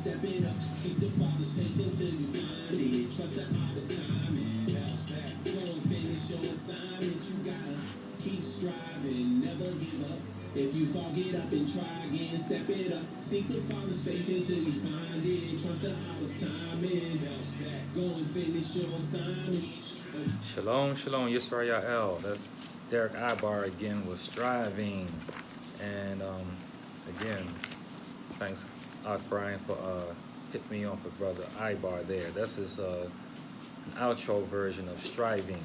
step it up. Seek the Father's face until you find it. Trust the Father's timing. Bounce back, go and finish your assignment. You gotta keep striving, never give up. If you fall, get up and try again. Step it up. Seek the Father's face until you find it. Trust the Father's timing. Bounce back, go and finish your assignment. Shalom, shalom, Yisrael. That's Derek Ibar again with Striving. And again, thanks, Brian, for hitting me on for Brother Ibar there. That's his an outro version of Striving.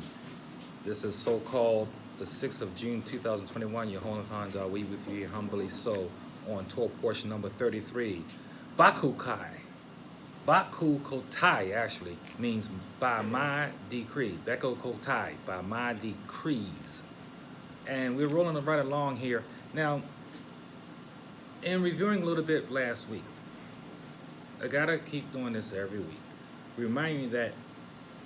This is so-called the 6th of June, 2021. Yehonahan, we with you humbly so on Torah portion number 33. Bechukotai. Bechukotai actually means by my decree. Bechukotai, by my decrees. And we're rolling right along here. Now, in reviewing a little bit last week, I gotta keep doing this every week. Remind me that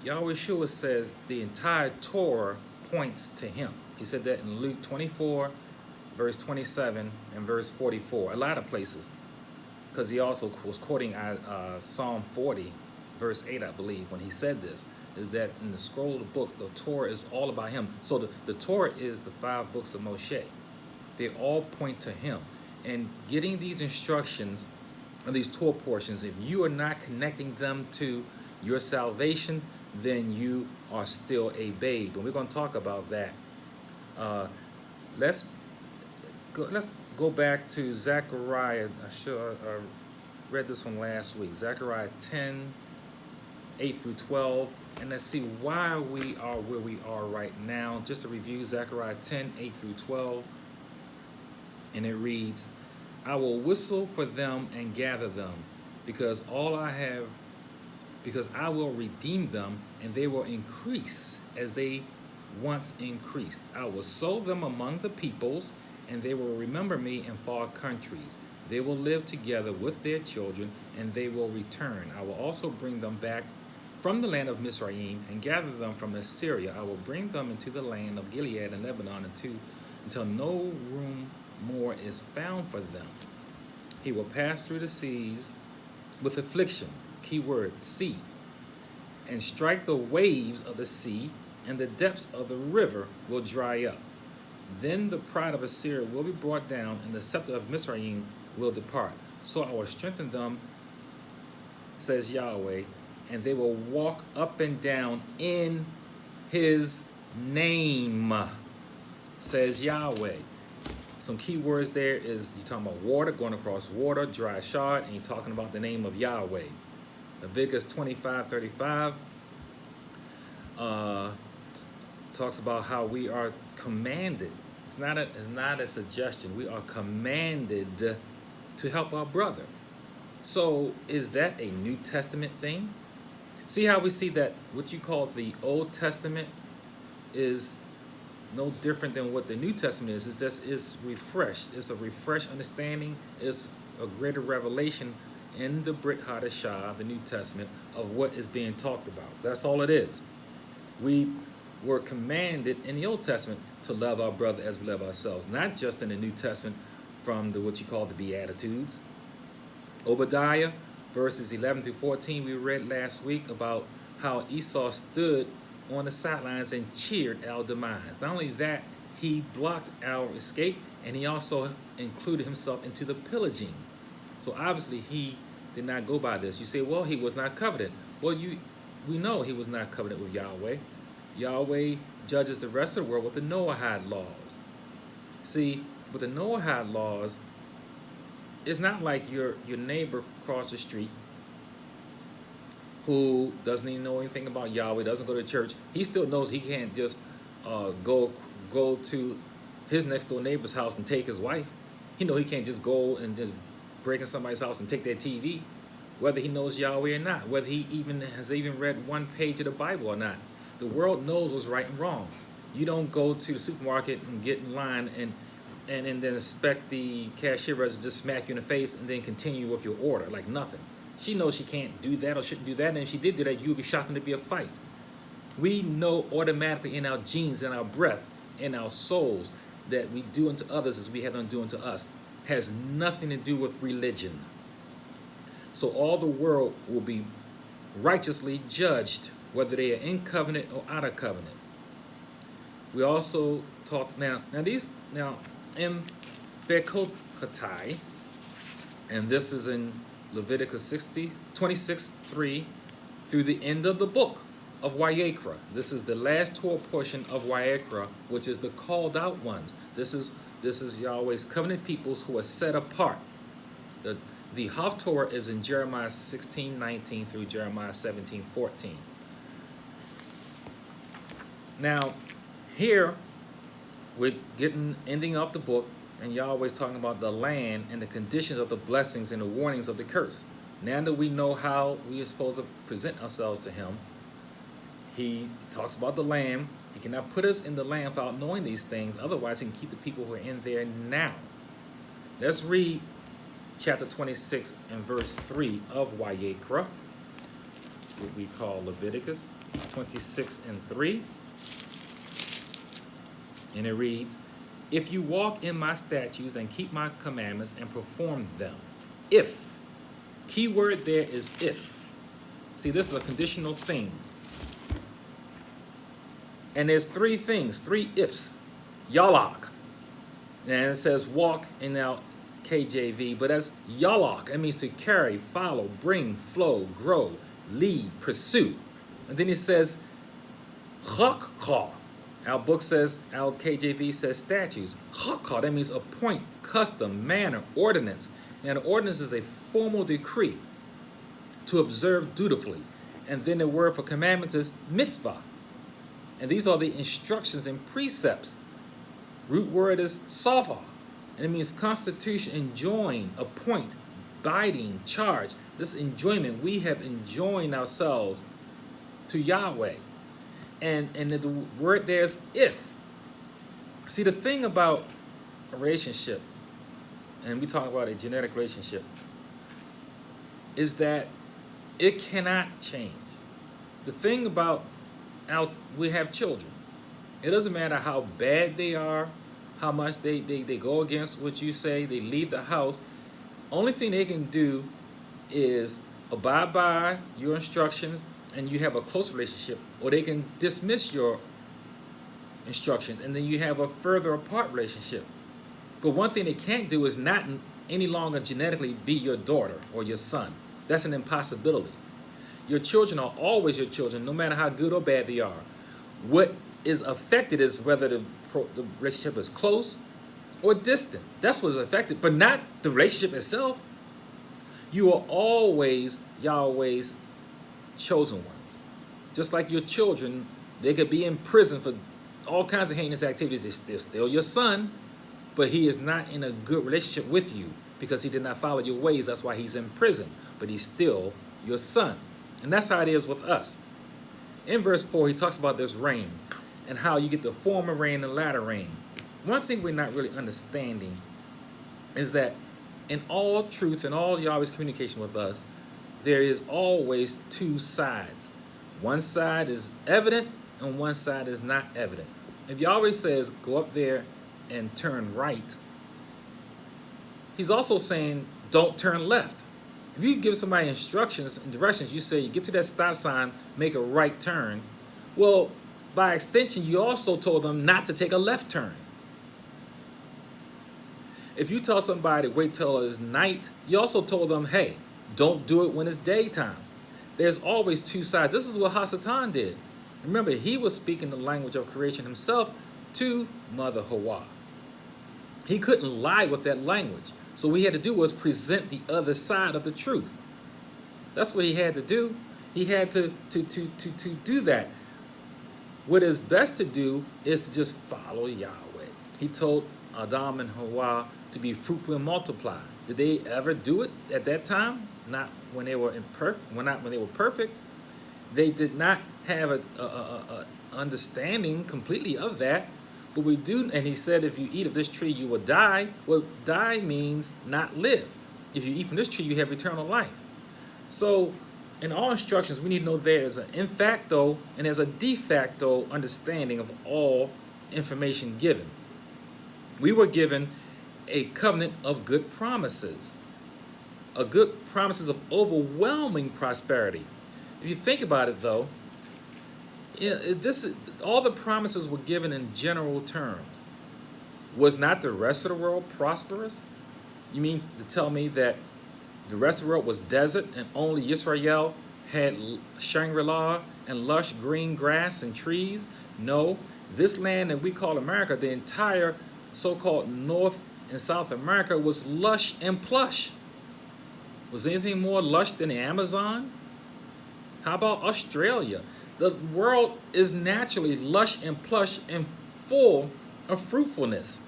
Yahweh Shua says the entire Torah points to him. He said that in Luke 24, verse 27, and verse 44. A lot of places. Because he also was quoting Psalm 40, verse 8, I believe, when he said this, is that in the scroll of the book, the Torah is all about him. So the Torah is the 5 books of Moshe. They all point to him. And getting these instructions, and these Torah portions, if you are not connecting them to your salvation, then you are still a babe. And we're going to talk about that. Let's go back to Zechariah. I read this one last week. Zechariah 10, 8 through 12. And let's see why we are where we are right now. Just to review, Zechariah 10, 8 through 12. And it reads, I will whistle for them and gather them, because I will redeem them, and they will increase as they once increased. I will sow them among the peoples, and they will remember me in far countries. They will live together with their children, and they will return. I will also bring them back from the land of Mizraim and gather them from Assyria. I will bring them into the land of Gilead and Lebanon until no room more is found for them. He will pass through the seas with affliction, keyword sea, and strike the waves of the sea, and the depths of the river will dry up. Then the pride of Assyria will be brought down, and the scepter of Mizraim will depart. So I will strengthen them, says Yahweh, and they will walk up and down in his name, says Yahweh. Some key words there is you're talking about water, going across water, dry shod, and you're talking about the name of Yahweh. Leviticus 25:35 talks about how we are commanded. It's not a suggestion. We are commanded to help our brother. So is that a New Testament thing? See how we see that what you call the Old Testament is no different than what the New Testament is. It's refreshed. It's a refreshed understanding. It's a greater revelation in the Brit Hadashah, the New Testament, of what is being talked about. That's all it is. We were commanded in the Old Testament to love our brother as we love ourselves, not just in the New Testament from what you call the Beatitudes. Obadiah, verses 11 through 14, we read last week about how Esau stood on the sidelines and cheered our demise. Not only that, he blocked our escape, and he also included himself into the pillaging. So obviously he did not go by this. You say, well, he was not covenant. Well, we know he was not covenant with Yahweh. Yahweh judges the rest of the world with the Noahide laws. See, with the Noahide laws, it's not like your neighbor across the street who doesn't even know anything about Yahweh, doesn't go to church. He still knows he can't just go to his next door neighbor's house and take his wife. He knows he can't just go and just break in somebody's house and take their TV, whether he knows Yahweh or not, whether he has read one page of the Bible or not. The world knows what's right and wrong. You don't go to the supermarket and get in line and then expect the cashier to just smack you in the face and then continue with your order like nothing. She knows she can't do that or shouldn't do that, and if she did do that, you would be shocking to be a fight. We know automatically in our genes, in our breath, in our souls, that we do unto others as we have them do unto us. Has nothing to do with religion. So all the world will be righteously judged, whether they are in covenant or out of covenant. We also talk now in Bechukotai, and this is in Leviticus 26:3 through the end of the book of Wayekra. This is the last Torah portion of Wayekra, which is the called out ones. This is Yahweh's covenant peoples who are set apart. The Haftorah is in Jeremiah 16:19 through Jeremiah 17:14. Now, here we're ending up the book, and Yahweh's talking about the land and the conditions of the blessings and the warnings of the curse. Now that we know how we are supposed to present ourselves to Him, He talks about the land. He cannot put us in the land without knowing these things. Otherwise, He can keep the people who are in there now. Let's read chapter 26 and verse 3 of Wayekra, what we call Leviticus 26 and 3. And it reads, "If you walk in my statutes and keep my commandments and perform them." If. Key word there is if. See, this is a conditional thing. And there's three things, three ifs. Yalak. And it says walk in our KJV, but that's yalak. It means to carry, follow, bring, flow, grow, lead, pursue. And then it says chakka. Our book says, our KJV says statutes. Chakka, that means appoint, custom, manner, ordinance. Now the ordinance is a formal decree to observe dutifully. And then the word for commandments is mitzvah. And these are the instructions and precepts. Root word is sava. And it means constitution, enjoin, appoint, biting, charge. This enjoyment, we have enjoined ourselves to Yahweh. And the word there is if. See, the thing about a relationship, and we talk about a genetic relationship, is that it cannot change. The thing about we have children. It doesn't matter how bad they are, how much they go against what you say, they leave the house. Only thing they can do is abide by your instructions and you have a close relationship, or they can dismiss your instructions and then you have a further apart relationship. But one thing they can't do is not any longer genetically be your daughter or your son. That's an impossibility. Your children are always your children, no matter how good or bad they are. What is affected is whether the relationship is close or distant. That's what is affected, but not the relationship itself. You are always Yahweh's chosen ones. Just like your children, they could be in prison for all kinds of heinous activities. They're still your son, but he is not in a good relationship with you because he did not follow your ways. That's why he's in prison, but he's still your son. And that's how it is with us. In verse 4, he talks about this rain and how you get the former rain and latter rain. One thing we're not really understanding is that in all truth and all Yahweh's communication with us, there is always two sides. One side is evident and one side is not evident. If Yahweh says, go up there and turn right, he's also saying, don't turn left. If you give somebody instructions and directions, you say, you get to that stop sign, make a right turn. Well, by extension, you also told them not to take a left turn. If you tell somebody, wait till it's night, you also told them, hey, don't do it when it's daytime. There's always two sides. This is what Hasatan did. Remember, he was speaking the language of creation himself to Mother Hawa. He couldn't lie with that language. So what he had to do was present the other side of the truth. That's what he had to do. He had to do that. What is best to do is to just follow Yahweh. He told Adam and Hawa to be fruitful and multiply. Did they ever do it at that time? Not when they were not when they were perfect. They did not have a understanding completely of that. But we do, and he said, if you eat of this tree, you will die. Well, die means not live. If you eat from this tree, you have eternal life. So, in all instructions, we need to know there's an in facto and there's a de facto understanding of all information given. We were given a covenant of good promises, good promises of overwhelming prosperity. If you think about it, though, all the promises were given in general terms. Was not the rest of the world prosperous? You mean to tell me that the rest of the world was desert and only Israel had Shangri-La and lush green grass and trees? No, this land that we call America, the entire so-called North and South America, was lush and plush. Was anything more lush than the Amazon? How about Australia? The world is naturally lush and plush and full of fruitfulness.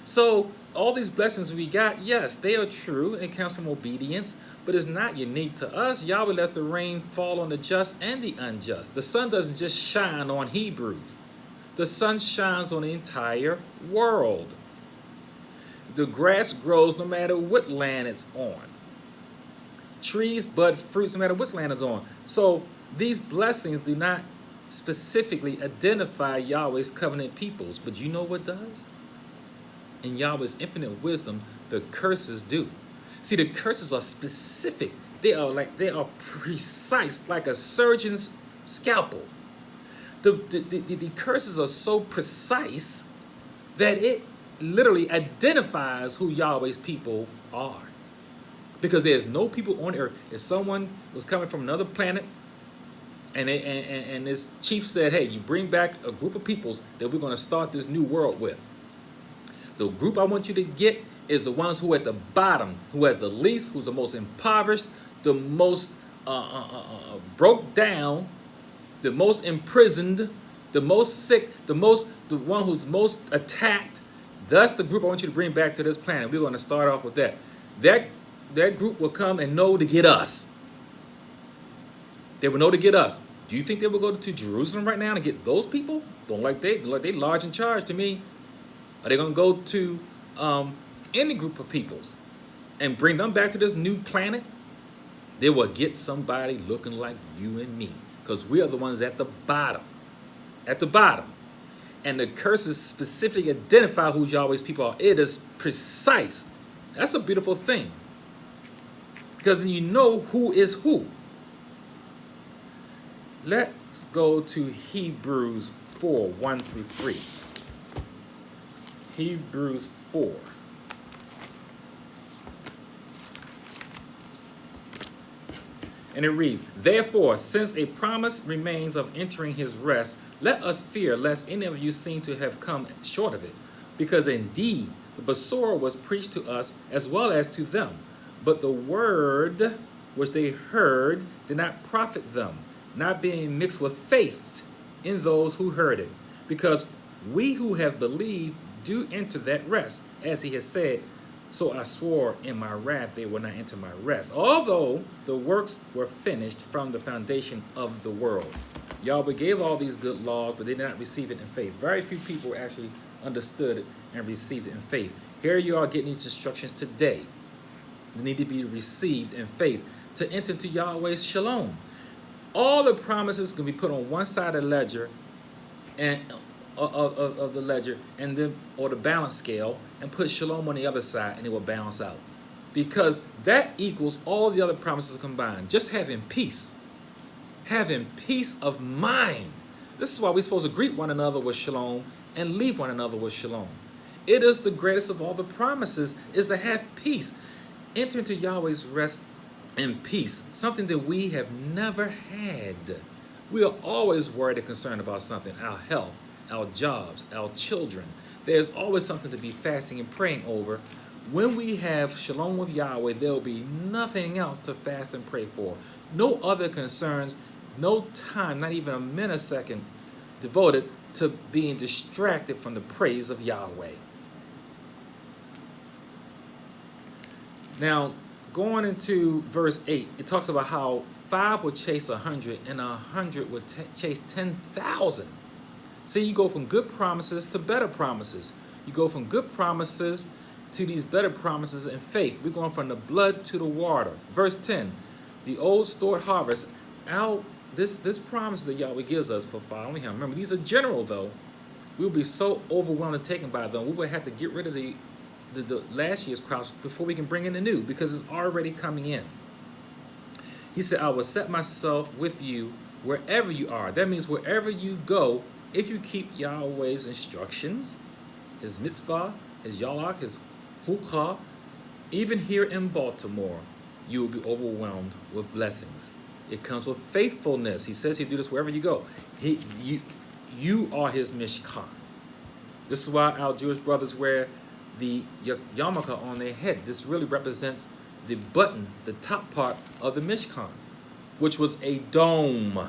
So all these blessings we got, yes, they are true and comes from obedience, but it's not unique to us. Yahweh lets the rain fall on the just and the unjust. The sun doesn't just shine on Hebrews. The sun shines on the entire world. The grass grows no matter what land it's on. Trees bud fruits no matter what land it's on. So these blessings do not specifically identify Yahweh's covenant peoples, but you know what does? In Yahweh's infinite wisdom, the curses do. See, the curses are specific. They are precise, like a surgeon's scalpel. The curses are so precise that it literally identifies who Yahweh's people are. Because there's no people on earth. If someone was coming from another planet and this chief said, hey, you bring back a group of peoples that we're going to start this new world with. The group I want you to get is the ones who are at the bottom, who has the least, who's the most impoverished, the most broke down, the most imprisoned, the most sick, the one who's most attacked. That's the group I want you to bring back to this planet. We're going to start off with that. That group will come and know to get us. They will know to get us. Do you think they will go to Jerusalem right now to get those people? Don't like they large in charge to me. Are they going to go to any group of peoples and bring them back to this new planet? They will get somebody looking like you and me, because we are the ones at the bottom. At the bottom. And the curses specifically identify who Yahweh's people are. It is precise. That's a beautiful thing, because then you know who is who. Let's go to Hebrews 4, 1 through 3. Hebrews 4. And it reads, therefore, since a promise remains of entering his rest, let us fear lest any of you seem to have come short of it. Because indeed, the Besorah was preached to us as well as to them. But the word which they heard did not profit them, not being mixed with faith in those who heard it. Because we who have believed do enter that rest, as he has said, so I swore in my wrath they will not enter my rest, although the works were finished from the foundation of the world. Yahweh gave all these good laws, but they did not receive it in faith. Very few people actually understood it and received it in faith. Here you are getting these instructions today. They need to be received in faith to enter into Yahweh's shalom. All the promises can be put on one side of the ledger and of the ledger, and then or the balance scale, and put shalom on the other side, and it will balance out, because that equals all the other promises combined. Just having peace of mind. This is why we're supposed to greet one another with shalom and leave one another with shalom. It is the greatest of all the promises, is to have peace. Enter into Yahweh's rest and peace, something that we have never had. We are always worried and concerned about something, our health, our jobs, our children. There's always something to be fasting and praying over. When we have shalom with Yahweh, there will be nothing else to fast and pray for. No other concerns, no time, not even a millisecond devoted to being distracted from the praise of Yahweh. Now, going into verse 8, it talks about how 5 would chase 100 and 100 would chase 10,000. See, you go from good promises to better promises. You go from good promises to these better promises in faith. We're going from the blood to the water. Verse 10, the old stored harvest. This promise that Yahweh gives us for following him. Remember, these are general, though. We'll be so overwhelmed and taken by them, we will have to get rid of the the last year's crops before we can bring in the new, because it's already coming in. He said, I will set myself with you wherever you are. That means wherever you go, if you keep Yahweh's instructions, his mitzvah, his yalak, his hukah, even here in Baltimore, you will be overwhelmed with blessings. It comes with faithfulness. He says he'll do this wherever you go. You are his mishkan. This is why our Jewish brothers wear the yarmulke on their head. This really represents the button, the top part of the mishkan, which was a dome.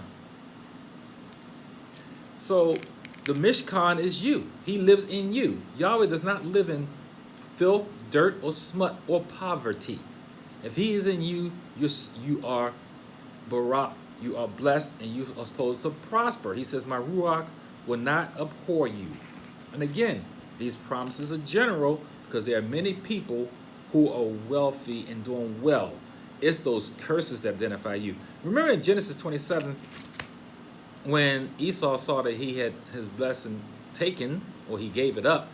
So the mishkan is you. He lives in you. Yahweh does not live in filth, dirt, or smut, or poverty. If he is in you, you are barak, you are blessed, and you are supposed to prosper. He says, my ruach will not abhor you. And again, these promises are general because there are many people who are wealthy and doing well. It's those curses that identify you. Remember in Genesis 27, when Esau saw that he had his blessing taken, or he gave it up,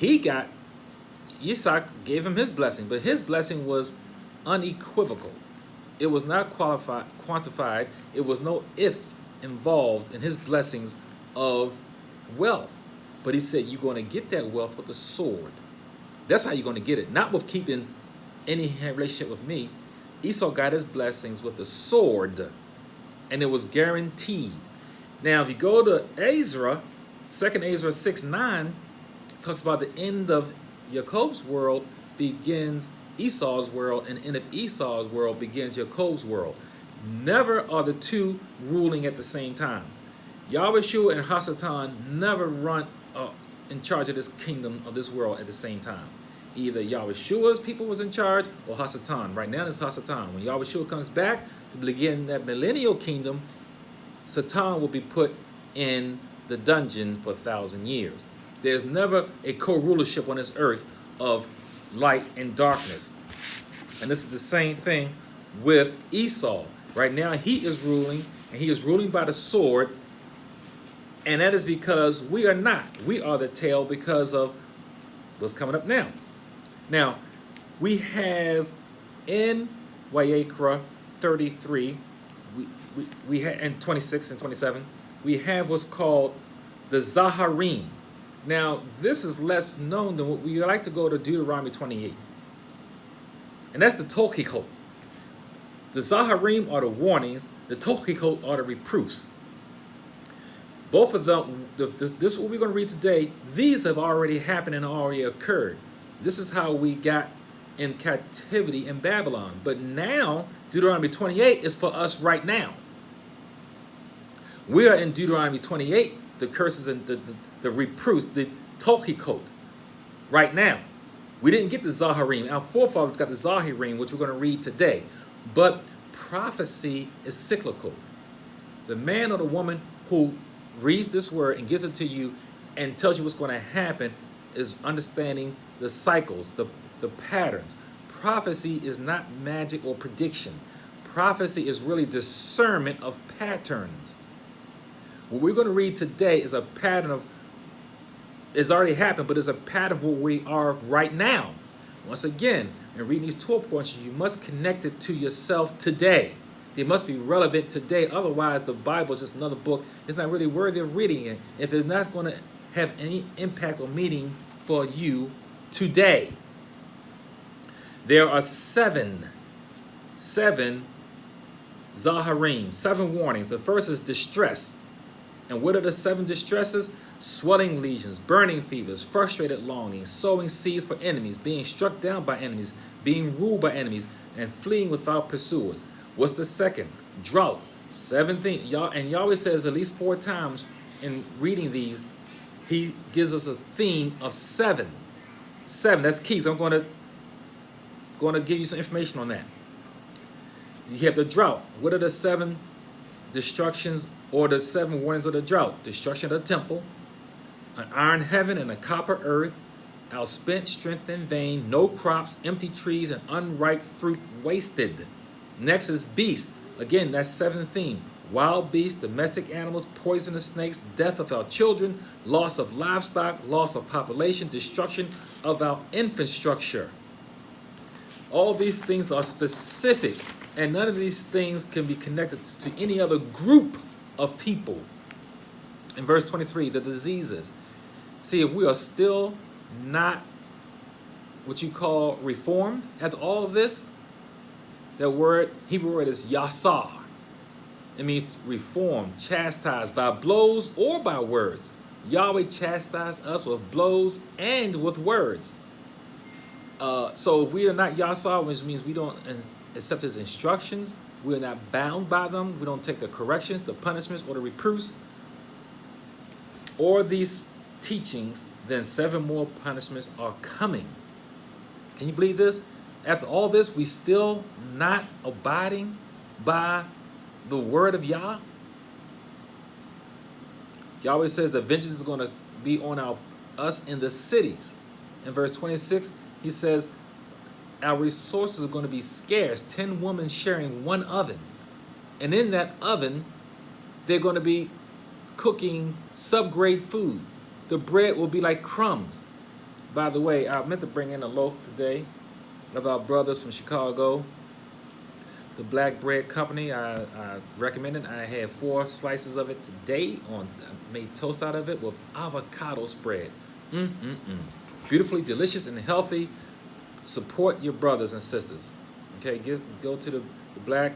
Isaac gave him his blessing, but his blessing was unequivocal. It was not quantified. It was no if involved in his blessings of wealth. But he said, you're going to get that wealth with a sword. That's how you're going to get it. Not with keeping any relationship with me. Esau got his blessings with the sword. And it was guaranteed. Now, if you go to Ezra, 2nd Ezra 6:9, talks about the end of Jacob's world begins Esau's world, and the end of Esau's world begins Jacob's world. Never are the two ruling at the same time. Yahweh and Hasatan never run in charge of this kingdom of this world at the same time. Either Yahweh's people was in charge or Hasatan. Right now it's Hasatan. When Yahweh comes back to begin that millennial kingdom, Satan will be put in the dungeon for 1,000 years. There's never a co-rulership on this earth of light and darkness. And this is the same thing with Esau. Right now he is ruling, and he is ruling by the sword. And that is because we are not. We are the tail because of what's coming up now. Now, we have in Vayikra 33, we have in 26 and 27, we have what's called the Zaharim. Now, this is less known than what we like to go to Deuteronomy 28. And that's the Tochikot. The Zaharim are the warnings, the Tochikot are the reproofs. Both of them, this is what we're going to read today. These have already happened and already occurred. This is how we got in captivity in Babylon. But now, Deuteronomy 28 is for us right now. We are in Deuteronomy 28, the curses and the reproofs, the Tochikot, right now. We didn't get the Zaharim. Our forefathers got the Zaharim, which we're going to read today. But prophecy is cyclical. The man or the woman who reads this word and gives it to you and tells you what's going to happen is understanding the cycles, the patterns. Prophecy is not magic or prediction. Prophecy is really discernment of patterns. What we're going to read today is a pattern of, it's already happened, but it's a pattern of where we are right now. Once again, in reading these 12 points, you must connect it to yourself today. They must be relevant today. Otherwise, the Bible is just another book. It's not really worthy of reading it if it's not going to have any impact or meaning for you today. There are seven Zaharim, 7 warnings. The first is distress. And what are the 7 distresses? Swelling lesions, burning fevers, frustrated longings, sowing seeds for enemies, being struck down by enemies, being ruled by enemies, and fleeing without pursuers. What's the second? Drought. 7 things. And Yahweh says at least 4 times in reading these, he gives us a theme of 7. 7, that's key. So I'm going to give you some information on that. You have the drought. What are the 7 destructions or the 7 warnings of the drought? Destruction of the temple, an iron heaven and a copper earth, our spent strength in vain, no crops, empty trees, and unripe fruit wasted. Next is beast. Again, that's 7th theme. Wild beasts, domestic animals, poisonous snakes, death of our children, loss of livestock, loss of population, destruction of our infrastructure. All these things are specific, and none of these things can be connected to any other group of people. In verse 23, the diseases. See, if we are still not what you call reformed after all of this, that word, Hebrew word is yasar. It means reformed, chastised by blows or by words. Yahweh chastised us with blows and with words. So if we are not yasar, which means we don't accept his instructions, we are not bound by them, we don't take the corrections, the punishments, or the reproofs, or these teachings, then 7 more punishments are coming. Can you believe this? After all this, we still not abiding by the word of Yah. Yahweh says the vengeance is going to be on us in the cities. In verse 26, he says our resources are going to be scarce. 10 women sharing one oven. And in that oven, they're going to be cooking subgrade food. The bread will be like crumbs. By the way, I meant to bring in a loaf today of our brothers from Chicago. The Black Bread Company, I recommend it. I had 4 slices of it today. I made toast out of it with avocado spread. Beautifully delicious and healthy. Support your brothers and sisters. Okay, go to the Black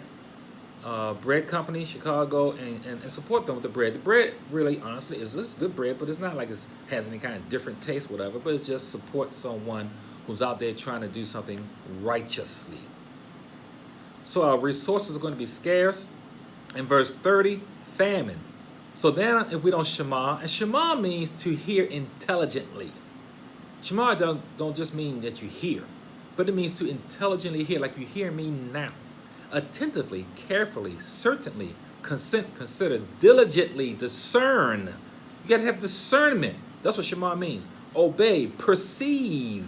Bread Company, Chicago, and support them with the bread. The bread, really, honestly, is just good bread, but it's not like it has any kind of different taste, whatever. But it just supports someone who's out there trying to do something righteously. So our resources are going to be scarce. In verse 30, famine. So then if we don't shema, and shema means to hear intelligently. Shema don't just mean that you hear, but it means to intelligently hear, like you hear me now. Attentively, carefully, certainly, consider, diligently, discern. You got to have discernment. That's what shema means. Obey, perceive.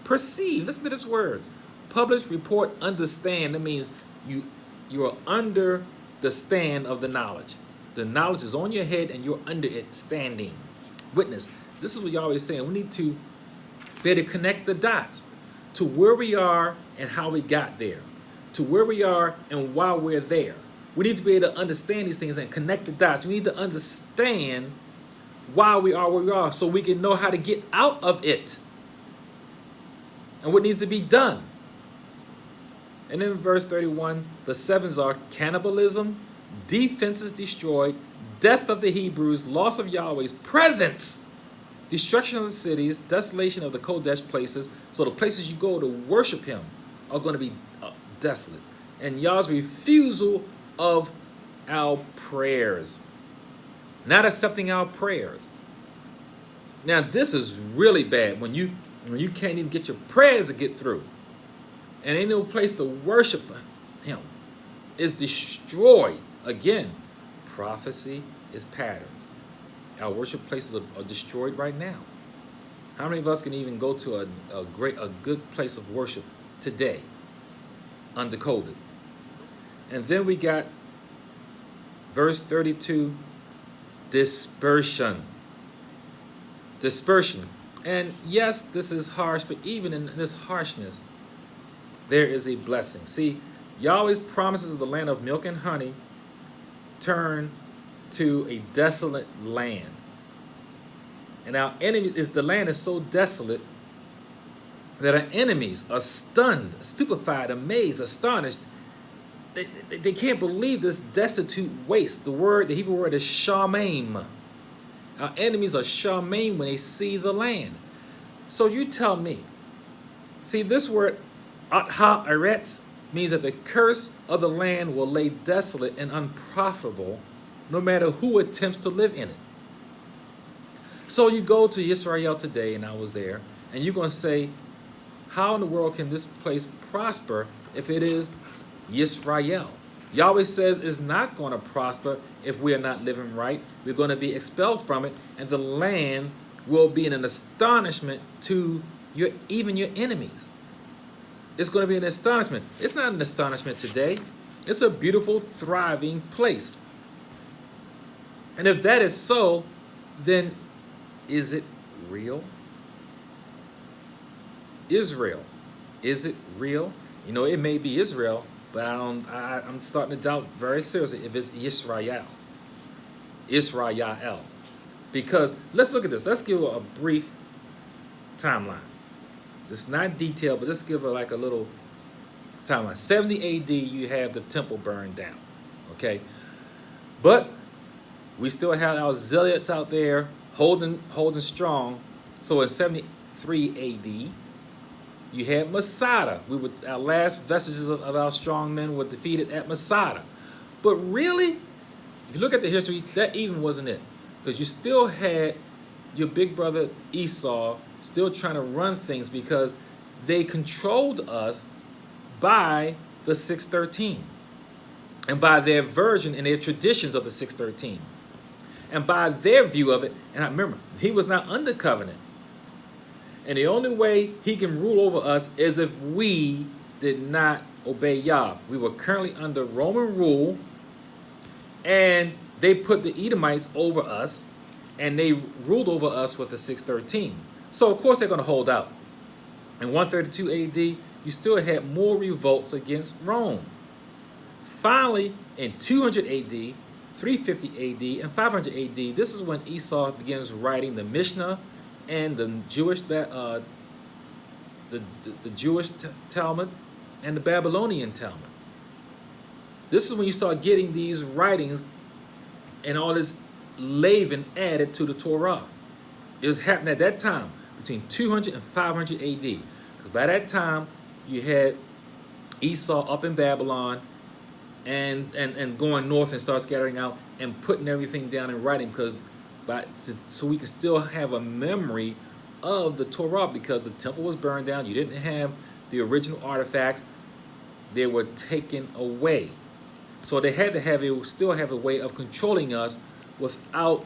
Perceive, listen to this word. Publish, report, understand. That means you are under the stand of the knowledge. The knowledge is on your head and you're under it standing. Witness. This is what Yahweh is saying. We need to be able to connect the dots to where we are and how we got there. To where we are and why we're there. We need to be able to understand these things and connect the dots. We need to understand why we are where we are so we can know how to get out of it and what needs to be done. And then in verse 31, the 7s are cannibalism, defenses destroyed, death of the Hebrews, loss of Yahweh's presence, destruction of the cities, desolation of the Kodesh places. So the places you go to worship him are going to be desolate. And Yah's refusal of our prayers. Not accepting our prayers. Now this is really bad when you can't even get your prayers to get through. And ain't no place to worship him. It's destroyed. Again, prophecy is patterns. Our worship places are destroyed right now. How many of us can even go to a good place of worship today under COVID? And then we got verse 32, dispersion. Dispersion. And yes, this is harsh, but even in this harshness, there is a blessing. See, Yahweh's promises of the land of milk and honey turn to a desolate land. And our enemy the land is so desolate that our enemies are stunned, stupefied, amazed, astonished. They can't believe this destitute waste. The Hebrew word is shamaim. Our enemies are shamaim when they see the land. So you tell me. See, this word at-ha-eretz means that the curse of the land will lay desolate and unprofitable no matter who attempts to live in it. So you go to Israel today, and I was there, and you're going to say, how in the world can this place prosper if it is Yisrael? Yahweh says it's not going to prosper if we are not living right. We're going to be expelled from it, and the land will be an astonishment to even your enemies. It's going to be an astonishment. It's not an astonishment today. It's a beautiful, thriving place. And if that is so, then is it real? Israel. Is it real? You know, it may be Israel, but I'm starting to doubt very seriously if it's Israel. Israel. Because let's look at this. Let's give a brief timeline. It's not detailed, but let's give like a little timeline. 70 AD, you have the temple burned down. Okay? But we still have our zealots out there holding strong. So in 73 AD, you had Masada. Our last vestiges of our strong men were defeated at Masada. But really, if you look at the history, that even wasn't it. Because you still had your big brother Esau still trying to run things because they controlled us by the 613. And by their version and their traditions of the 613. And by their view of it, and I remember, he was not under covenant. And the only way he can rule over us is if we did not obey Yah. We were currently under Roman rule, and they put the Edomites over us, and they ruled over us with the 613. So, of course, they're going to hold out. In 132 AD, you still had more revolts against Rome. Finally, in 200 AD, 350 AD, and 500 AD, this is when Esau begins writing the Mishnah and the Jewish Talmud and the Babylonian Talmud. This is when you start getting these writings and all this leaven added to the Torah. It was happening at that time between 200 and 500 AD. Because by that time, you had Esau up in Babylon and going north and start scattering out and putting everything down in writing so we can still have a memory of the Torah, because the temple was burned down. You didn't have the original artifacts. They were taken away. So they had to still have a way of controlling us without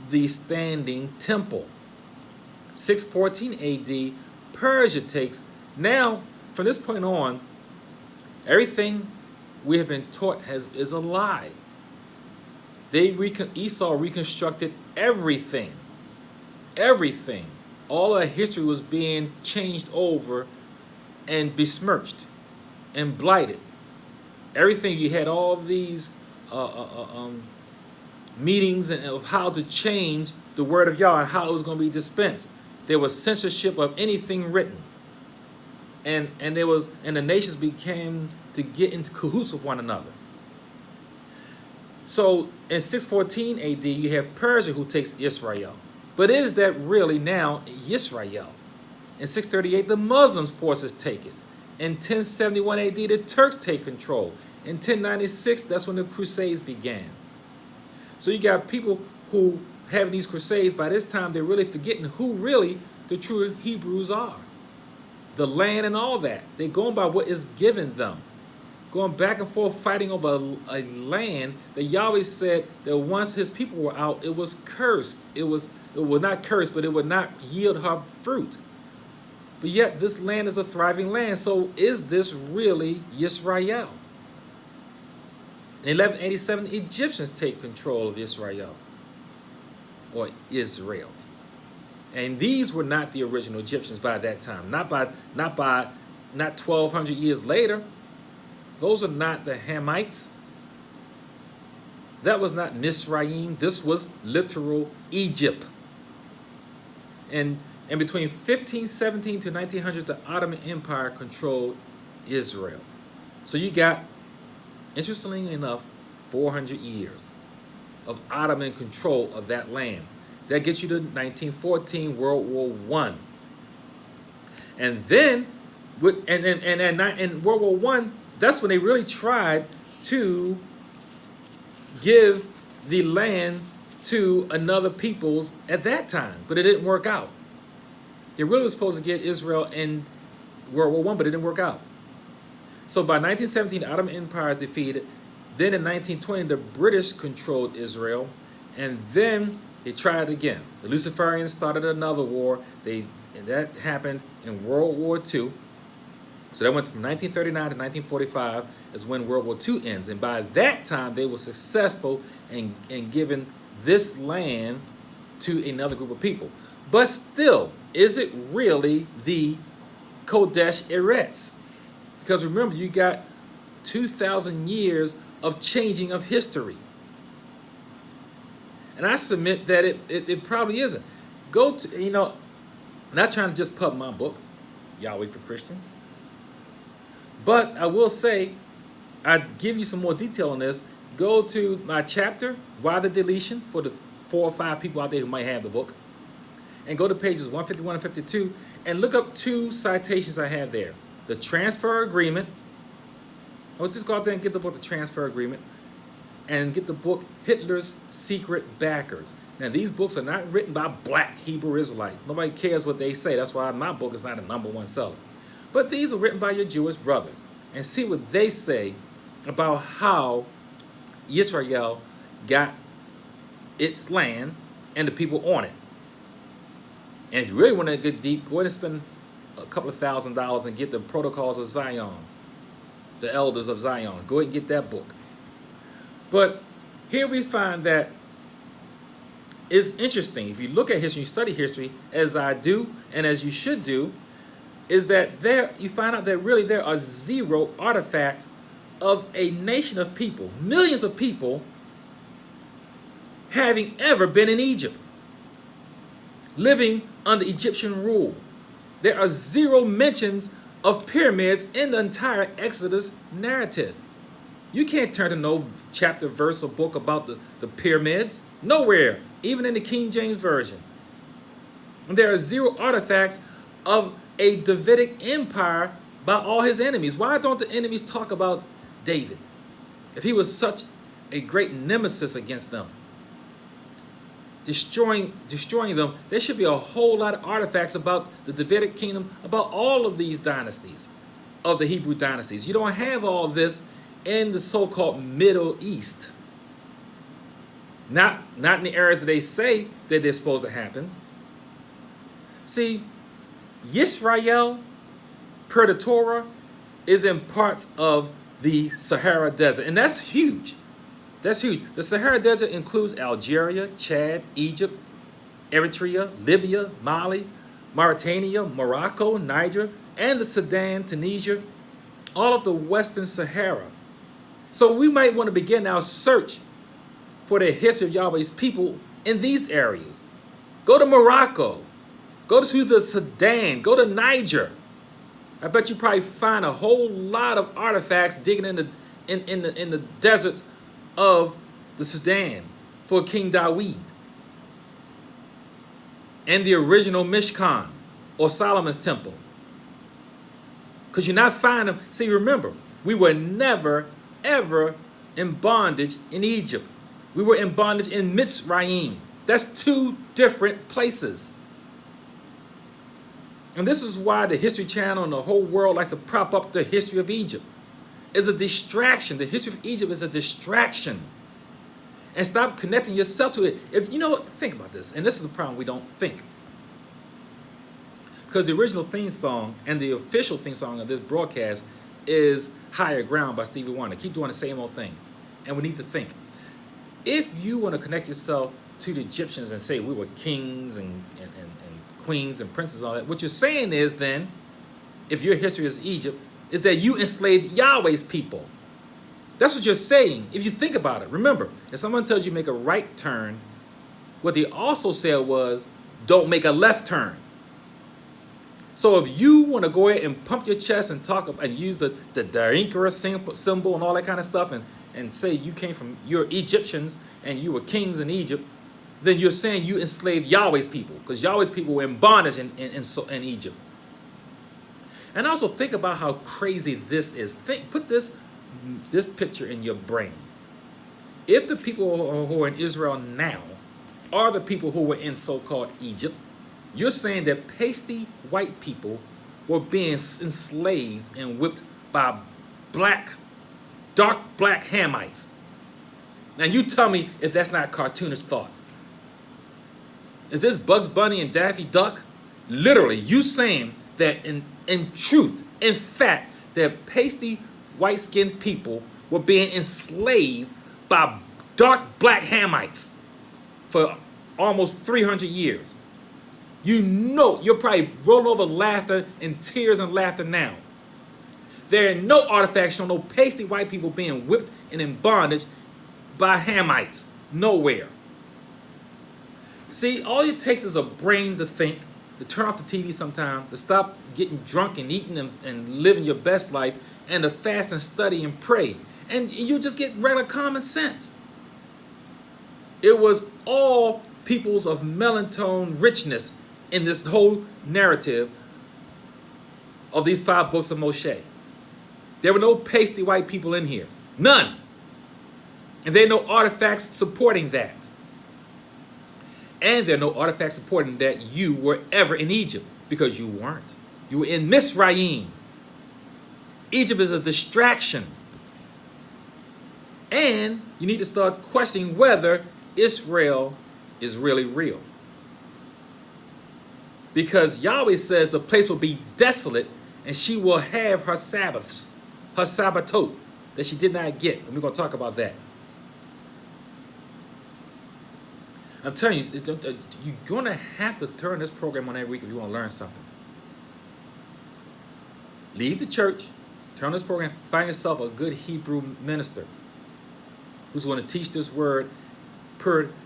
the standing temple. 614 AD, Persia takes. Now, from this point on, everything we have been taught is a lie. Esau reconstructed everything. Everything. All our history was being changed over and besmirched and blighted. Everything, you had all these meetings of how to change the word of Yah and how it was going to be dispensed. There was censorship of anything written. And the nations began to get into cahoots with one another. So in 614 AD, you have Persia who takes Israel. But is that really now Israel? In 638, the Muslims forces take it. In 1071 AD, the Turks take control. In 1096, that's when the Crusades began. So you got people who have these crusades. By this time, they're really forgetting who really the true Hebrews are. The land and all that. They're going by what is given them. Going back and forth fighting over a land that Yahweh said that once his people were out, it was cursed. It was not cursed, but it would not yield her fruit. But yet this land is a thriving land. So is this really Yisrael? In 1187, Egyptians take control of Israel, or Israel. And these were not the original Egyptians by that time. Not 1,200 years later. Those are not the Hamites. That was not Misraim. This was literal Egypt. And between 1517 to 1900, the Ottoman Empire controlled Israel. So you got, interestingly enough, 400 years of Ottoman control of that land. That gets you to 1914, World War I. And then, in World War I, that's when they really tried to give the land to another peoples at that time, but it didn't work out. They really were supposed to get Israel in World War I, but it didn't work out. So by 1917, the Ottoman Empire is defeated. Then in 1920, the British controlled Israel, and then they tried again. The Luciferians started another war. And that happened in World War II. So that went from 1939 to 1945 is when World War II ends. And by that time, they were successful in giving this land to another group of people. But still, is it really the Kodesh Eretz. Because remember, you got 2,000 years of changing of history. And I submit that it probably isn't. Go to, not trying to just pub my book, Yahweh for Christians. But I will say, I'd give you some more detail on this. Go to my chapter, Why the Deletion, for the 4 or 5 people out there who might have the book. And go to pages 151 and 52 and look up 2 citations I have there. The transfer agreement. I'll just go out there and get the book, The Transfer Agreement, and get the book, Hitler's Secret Backers. Now, these books are not written by black Hebrew Israelites. Nobody cares what they say. That's why my book is not a #1 seller. But these are written by your Jewish brothers. And see what they say about how Israel got its land and the people on it. And if you really want to get deep, go ahead and spend a couple of $1,000s and get the Protocols of Zion, the Elders of Zion. Go ahead and get that book. But here we find that it's interesting. If you look at history, you study history, as I do, and as you should do, is that you find out that really there are 0 artifacts of a nation of people, millions of people, having ever been in Egypt, living under Egyptian rule. There are 0 mentions of pyramids in the entire Exodus narrative. You can't turn to no chapter, verse, or book about the pyramids. Nowhere, even in the King James Version. And there are 0 artifacts of a Davidic empire by all his enemies. Why don't the enemies talk about David if he was such a great nemesis against them? Destroying them, there should be a whole lot of artifacts about the Davidic kingdom, about all of these dynasties, of the Hebrew dynasties. You don't have all this in the so-called Middle East. Not in the areas that they say that they're supposed to happen. See, Yisrael, per the Torah, is in parts of the Sahara Desert, and that's huge. That's huge. The Sahara Desert includes Algeria, Chad, Egypt, Eritrea, Libya, Mali, Mauritania, Morocco, Niger, and the Sudan, Tunisia, all of the Western Sahara. So we might want to begin our search for the history of Yahweh's people in these areas. Go to Morocco. Go to the Sudan. Go to Niger. I bet you probably find a whole lot of artifacts digging in the deserts of the Sudan for King Dawid. And the original Mishkan, or Solomon's temple. Because you're not finding them. See, remember, we were never, ever in bondage in Egypt. We were in bondage in Mitzrayim. That's 2 different places. And this is why the History Channel and the whole world likes to prop up the history of Egypt. It's a distraction. The history of Egypt is a distraction. And stop connecting yourself to it. Think about this. And this is the problem, we don't think. Because the original theme song and the official theme song of this broadcast is Higher Ground by Stevie Wonder. Keep doing the same old thing. And we need to think. If you want to connect yourself to the Egyptians and say we were kings and queens and princes and all that, what you're saying is then, if your history is Egypt, is that you enslaved Yahweh's people. That's what you're saying, if you think about it. Remember, if someone tells you make a right turn, what they also said was, don't make a left turn. So if you want to go ahead and pump your chest and talk and use the Darinkara symbol and all that kind of stuff and say you're Egyptians and you were kings in Egypt, then you're saying you enslaved Yahweh's people, because Yahweh's people were in bondage in Egypt. And also think about how crazy this is. Put this picture in your brain. If the people who are in Israel now are the people who were in so-called Egypt, you're saying that pasty white people were being enslaved and whipped by dark black Hamites. Now you tell me if that's not cartoonish thought. Is this Bugs Bunny and Daffy Duck? Literally, you saying that in truth, in fact, that pasty white-skinned people were being enslaved by dark black Hamites for almost 300 years. You know, you're probably rolling over laughter and tears and laughter now. There are no artifacts showing no pasty white people being whipped and in bondage by Hamites. Nowhere. See, all it takes is a brain to think, to turn off the TV sometime, to stop getting drunk and eating and living your best life, and to fast and study and pray. And you just get regular common sense. It was all peoples of melatonin richness in this whole narrative of these 5 books of Moshe. There were no pasty white people in here. None. And there are no artifacts supporting that. And there are no artifacts supporting that you were ever in Egypt, because you weren't. You were in Misraim. Egypt is a distraction. And you need to start questioning whether Israel is really real. Because Yahweh says the place will be desolate and she will have her Sabbaths, her Sabbatot, that she did not get. And we're going to talk about that. I'm telling you, you're going to have to turn this program on every week if you want to learn something. Leave the church, turn this program, find yourself a good Hebrew minister who's going to teach this word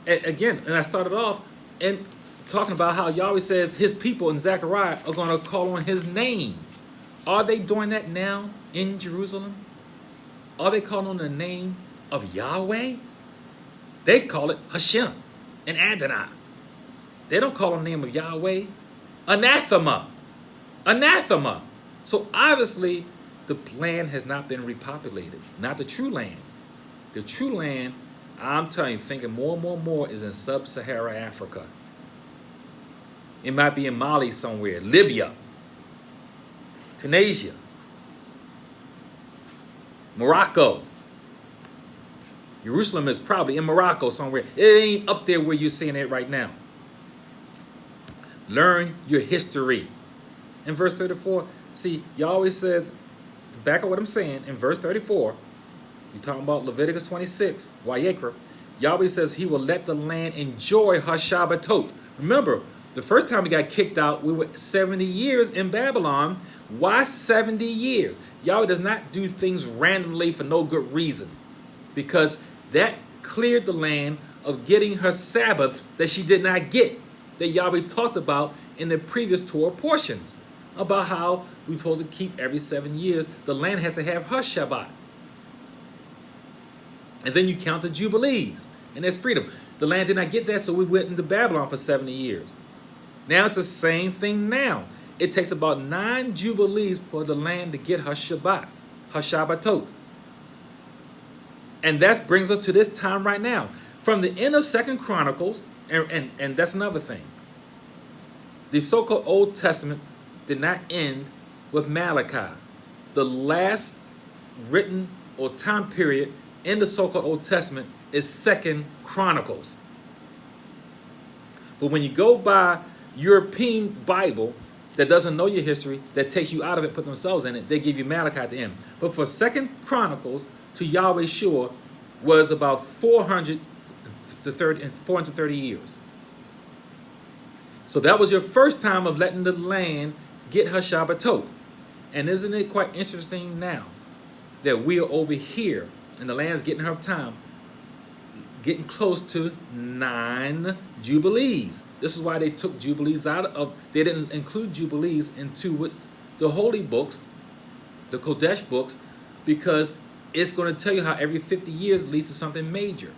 again. And I started off and talking about how Yahweh says his people in Zechariah are going to call on his name. Are they doing that now in Jerusalem? Are they calling on the name of Yahweh? They call it Hashem and Adonai. They don't call on the name of Yahweh. Anathema. Anathema. So obviously the land has not been repopulated. Not the true land. The true land, I'm telling you, thinking more and more is in sub-Saharan Africa. It might be in Mali somewhere, Libya, Tunisia, Morocco. Jerusalem is probably in Morocco somewhere. It ain't up there where you're seeing it right now. Learn your history. In verse 34, see, Yahweh says, to back up what I'm saying, in verse 34, you're talking about Leviticus 26, Wayekra, Yahweh says he will let the land enjoy her Shabbatot. Remember, the first time we got kicked out, we were 70 years in Babylon. Why 70 years? Yahweh does not do things randomly for no good reason, because that cleared the land of getting her Sabbaths that she did not get, that Yahweh talked about in the previous Torah portions, about how we're supposed to keep every 7 years. The land has to have her Shabbat. And then you count the Jubilees, and there's freedom. The land did not get that, so we went into Babylon for 70 years. Now it's the same thing now. It takes about 9 Jubilees for the land to get her Shabbat, her Shabbatot. And that brings us to this time right now. From the end of 2 Chronicles, and that's another thing. The so-called Old Testament did not end with Malachi. The last written or time period in the so-called Old Testament is 2 Chronicles. But when you go by European Bible that doesn't know your history, that takes you out of it, put themselves in it, they give you Malachi at the end. But for 2 Chronicles to Yahweh's shore was about 430 years. So that was your first time of letting the land get her Shabbatot. And isn't it quite interesting now that we are over here and the land's getting her time, getting close to 9 Jubilees. This is why they took Jubilees out of, they didn't include Jubilees into the holy books, the Kodesh books, because it's going to tell you how every 50 years leads to something major.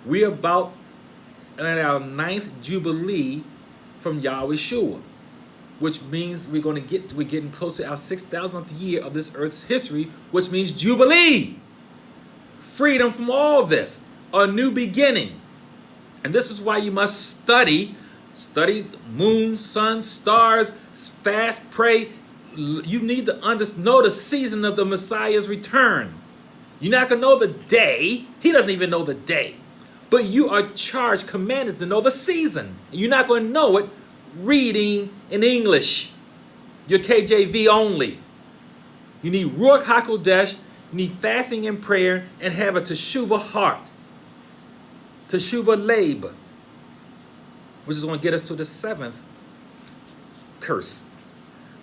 We're about at our 9th Jubilee from Yahweh Shua, which means we're getting close to our 6,000th year of this earth's history, which means Jubilee. Freedom from all this. A new beginning. And this is why you must study moon, sun, stars, fast, pray. You need to know the season of the Messiah's return. You're not going to know the day. He doesn't even know the day. But you are charged, commanded to know the season. You're not going to know it reading in English. Your KJV only. You need Ruach HaKodesh. You need fasting and prayer, and have a teshuvah heart. Teshuvah leib. which is going to get us to the 7th curse.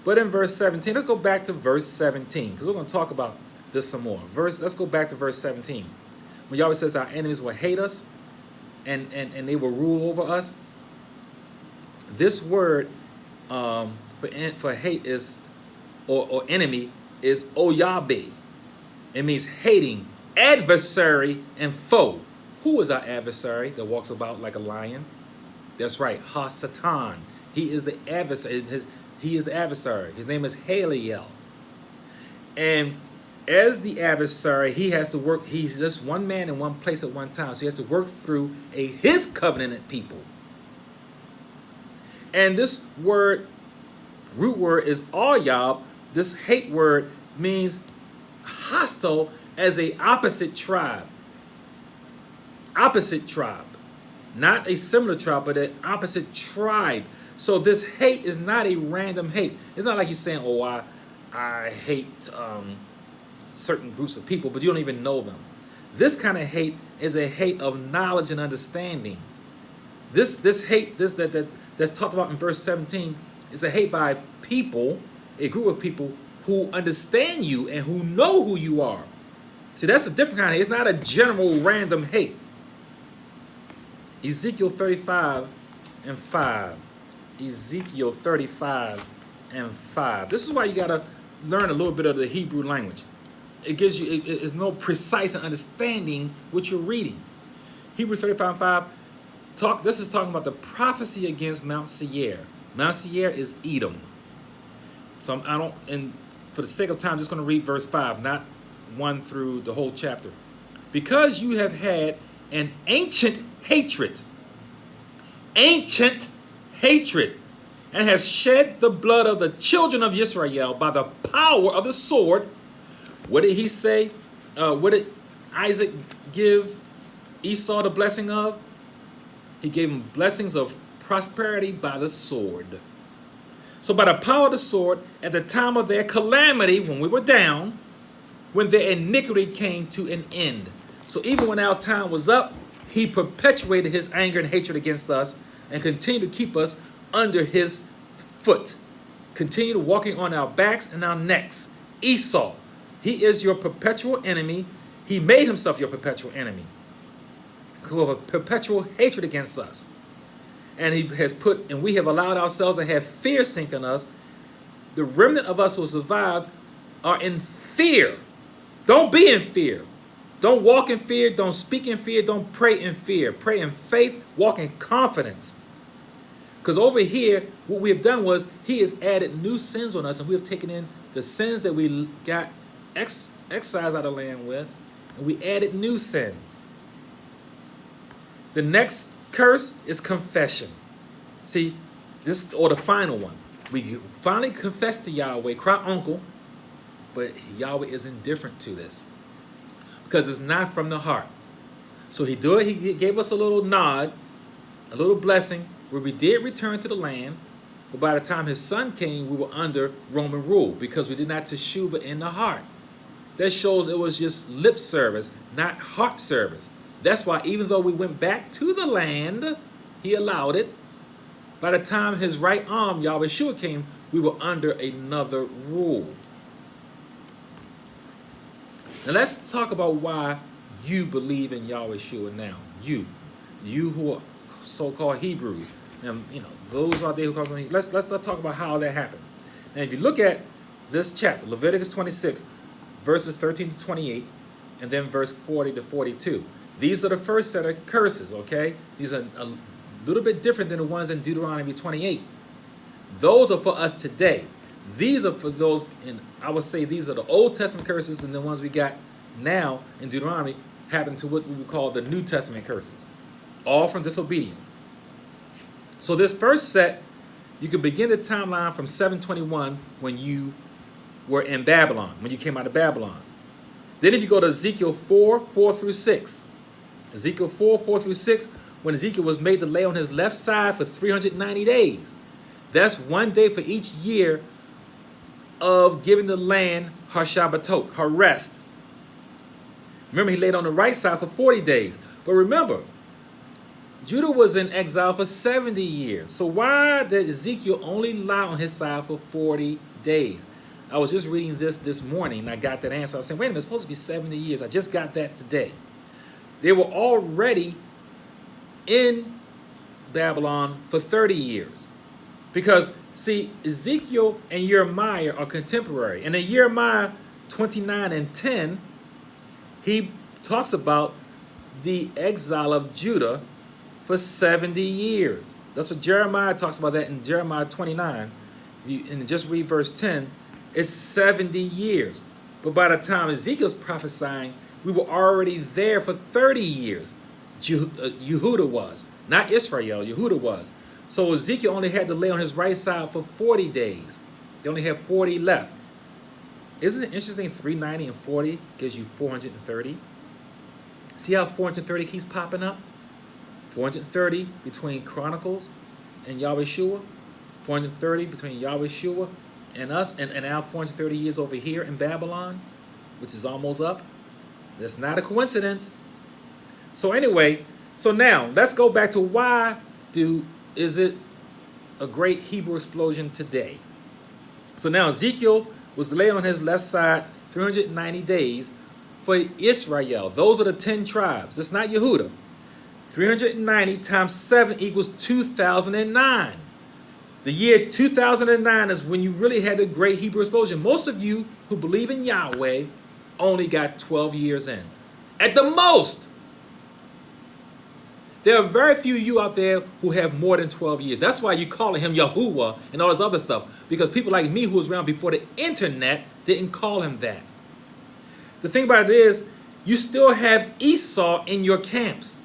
But in verse 17, let's go back to verse 17, because we're going to talk about this some more. Let's go back to verse 17. When Yahweh says our enemies will hate us and they will rule over us, this word for hate is, or enemy, is oyabe. It means hating, adversary, and foe. Who is our adversary that walks about like a lion? That's right, Ha-Satan. He is the adversary. He is the adversary. His name is Haliel. And as the adversary, he has to work. He's just one man in one place at one time. So he has to work through his covenanted people. And this word, root word, is Ayab. This hate word means hostile as a opposite tribe. Opposite tribe. Not a similar tribe, but an opposite tribe. So this hate is not a random hate. It's not like you're saying, oh, I hate certain groups of people, but you don't even know them. This kind of hate is a hate of knowledge and understanding. This hate that's talked about in verse 17 is a hate by people, a group of people who understand you and who know who you are. See, that's a different kind of hate. It's not a general random hate. Ezekiel 35 and 5. Ezekiel 35 and 5. This is why you got to learn a little bit of the Hebrew language. It gives you, it's more precise in understanding what you're reading. Hebrews 35 and 5. This is talking about the prophecy against Mount Seir. Mount Seir is Edom. So and for the sake of time, I'm just going to read verse 5, not 1 through the whole chapter. Because you have had an ancient hatred, and have shed the blood of the children of Israel by the power of the sword. What did he say? What did Isaac give Esau the blessing of? He gave him blessings of prosperity by the sword. So by the power of the sword, at the time of their calamity, when we were down, when their iniquity came to an end. So even when our time was up, he perpetuated his anger and hatred against us and continued to keep us under his foot. Continued walking on our backs and our necks. Esau, he is your perpetual enemy. He made himself your perpetual enemy. Who have a perpetual hatred against us. And we have allowed ourselves to have fear sink in us. The remnant of us who survived are in fear. Don't be in fear. Don't walk in fear. Don't speak in fear. Don't pray in fear. Pray in faith. Walk in confidence. Because over here, what we have done was he has added new sins on us, and we have taken in the sins that we got exiled out of the land with, and we added new sins. The next curse is confession. See, or the final one. We finally confess to Yahweh, cry uncle, but Yahweh is indifferent to this. Because it's not from the heart. So he gave us a little nod, a little blessing, where we did return to the land, but by the time his son came, we were under Roman rule, because we did not teshuva in the heart. That shows it was just lip service, not heart service. That's why even though we went back to the land, he allowed it. By the time his right arm, Yahweh Shua, came, we were under another rule. Now let's talk about why you believe in Yahweh Shua now. You who are so-called Hebrews. And those are they who call them. Let's talk about how that happened. Now if you look at this chapter, Leviticus 26, verses 13 to 28, and then verse 40 to 42. These are the first set of curses, okay? These are a little bit different than the ones in Deuteronomy 28. Those are for us today. These are for those, I would say these are the Old Testament curses, and the ones we got now in Deuteronomy happen to what we would call the New Testament curses. All from disobedience. So this first set, you can begin the timeline from 721 when you were in Babylon, when you came out of Babylon. Then if you go to Ezekiel 4 through 6. Ezekiel 4 through 6, when Ezekiel was made to lay on his left side for 390 days. That's one day for each year of giving the land her Shabbatot, her rest. Remember, he laid on the right side for 40 days. But remember, Judah was in exile for 70 years. So why did Ezekiel only lie on his side for 40 days? I was just reading this morning, and I got that answer. I was saying, wait a minute, it's supposed to be 70 years. I just got that today. They were already in Babylon for 30 years. Because, see, Ezekiel and Jeremiah are contemporary. And in Jeremiah 29 and 10, he talks about the exile of Judah for 70 years. That's what Jeremiah talks about that in Jeremiah 29. And just read verse 10. It's 70 years. But by the time Ezekiel's prophesying, we were already there for 30 years. Yehuda was. Not Israel, Yehuda was. So Ezekiel only had to lay on his right side for 40 days. They only have 40 left. Isn't it interesting? 390 and 40 gives you 430. See how 430 keeps popping up? 430 between Chronicles and Yahweh Shua. 430 between Yahweh Shua and us. And now 430 years over here in Babylon, which is almost up. That's not a coincidence. So anyway, so now let's go back to why is it a great Hebrew explosion today? So now Ezekiel was laid on his left side 390 days for Israel. Those are the 10 tribes. That's not Yehuda. 390 times 7 equals 2009. The year 2009 is when you really had the great Hebrew explosion. Most of you who believe in Yahweh only got 12 years in. At the most. There are very few of you out there who have more than 12 years. That's why you calling him Yahuwah and all this other stuff. Because people like me who was around before the internet didn't call him that. The thing about it is, you still have Esau in your camps.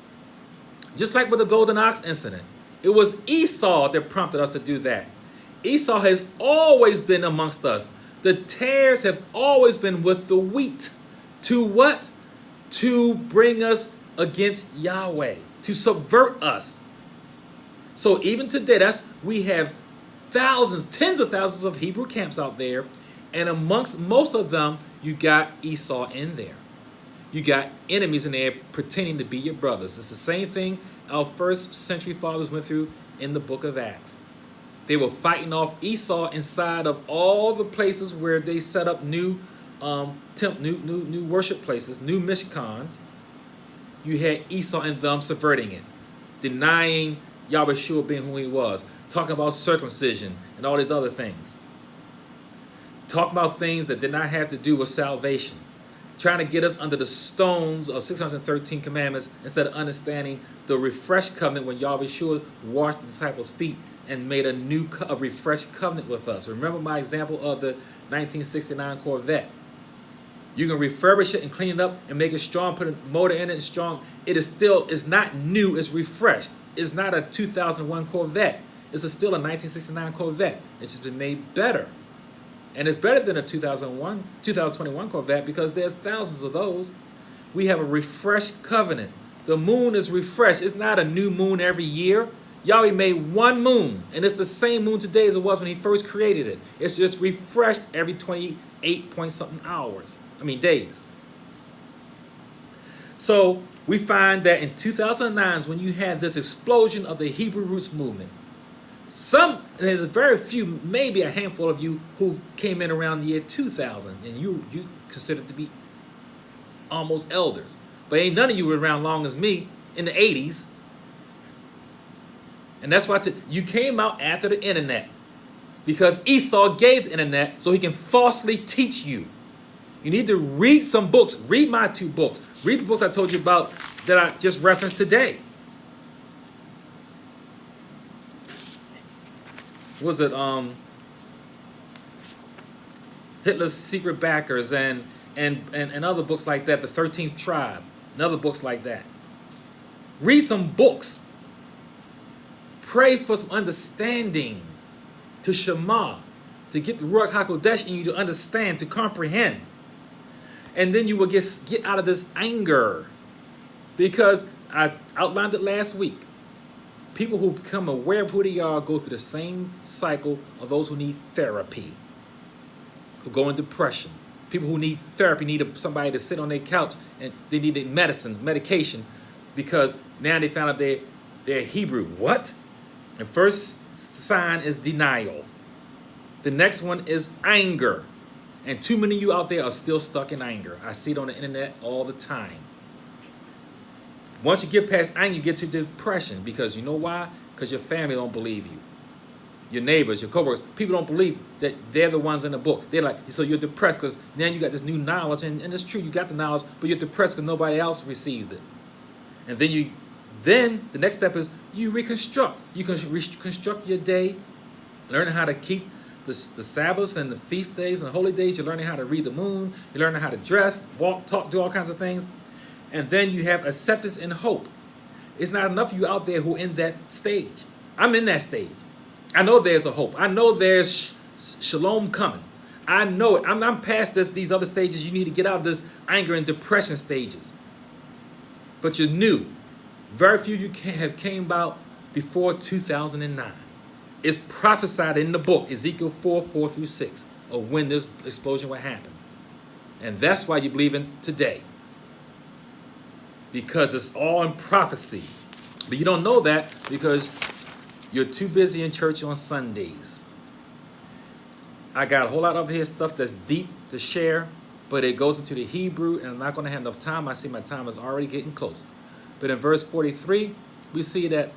Just like with the Golden Ox incident. It was Esau that prompted us to do that. Esau has always been amongst us. The tares have always been with the wheat. To what? To bring us against Yahweh. To subvert us. So even today, we have thousands, tens of thousands of Hebrew camps out there. And amongst most of them, you got Esau in there. You got enemies in there pretending to be your brothers. It's the same thing our first century fathers went through in the book of Acts. They were fighting off Esau inside of all the places where they set up new worship places, new mishkans. You had Esau and them subverting it, denying Yahweh Shua being who he was, talking about circumcision and all these other things. Talking about things that did not have to do with salvation. Trying to get us under the stones of 613 commandments instead of understanding the refreshed covenant when Yahweh Shua washed the disciples' feet and made a refreshed covenant with us. Remember my example of the 1969 Corvette. You can refurbish it and clean it up and make it strong, put a motor in it and strong. It's not new, it's refreshed. It's not a 2001 Corvette. It's still a 1969 Corvette. It's just been made better. And it's better than a 2021 Corvette because there's thousands of those. We have a refreshed covenant. The moon is refreshed. It's not a new moon every year. Yahweh made one moon, and it's the same moon today as it was when he first created it. It's just refreshed every 28 point something days. So we find that in 2009 is when you had this explosion of the Hebrew roots movement. And there's very few, maybe a handful of you who came in around the year 2000, and you considered to be almost elders. But ain't none of you were around long as me in the 80s. And that's why you came out after the internet. Because Esau gave the internet so he can falsely teach you. You need to read some books. Read my 2 books. Read the books I told you about that I just referenced today. Was it Hitler's Secret Backers and other books like that, The 13th Tribe, and other books like that. Read some books. Pray for some understanding to Shema, to get the Ruach HaKodesh in you to understand, to comprehend. And then you will get out of this anger. Because I outlined it last week. People who become aware of who they are go through the same cycle of those who need therapy, who go in depression. People who need therapy need somebody to sit on their couch and they need medication because now they found out They're Hebrew. What? The first sign is denial. The next one is anger. And too many of you out there are still stuck in anger. I see it on the internet all the time. Once you get past anger, you get to depression. Because you know why? Because your family don't believe you. Your neighbors, your coworkers, people don't believe that they're the ones in the book. They're like, so you're depressed because then you got this new knowledge, and it's true, you got the knowledge, but you're depressed because nobody else received it. And then the next step is you reconstruct. You can reconstruct your day, learning how to keep the Sabbaths and the feast days and the holy days. You're learning how to read the moon. You're learning how to dress, walk, talk, do all kinds of things. And then you have acceptance and hope. It's not enough of you out there who are in that stage. I'm in that stage. I know there's a hope. I know there's shalom coming. I know it. I'm past these other stages. You need to get out of this anger and depression stages. But you're new. Very few of you have came about before 2009. It's prophesied in the book, Ezekiel 4:4-6, of when this explosion will happen. And that's why you believe in today. Because it's all in prophecy. But you don't know that because you're too busy in church on Sundays. I got a whole lot of here stuff that's deep to share, but it goes into the Hebrew, and I'm not going to have enough time. I see my time is already getting close. But in verse 43, we see that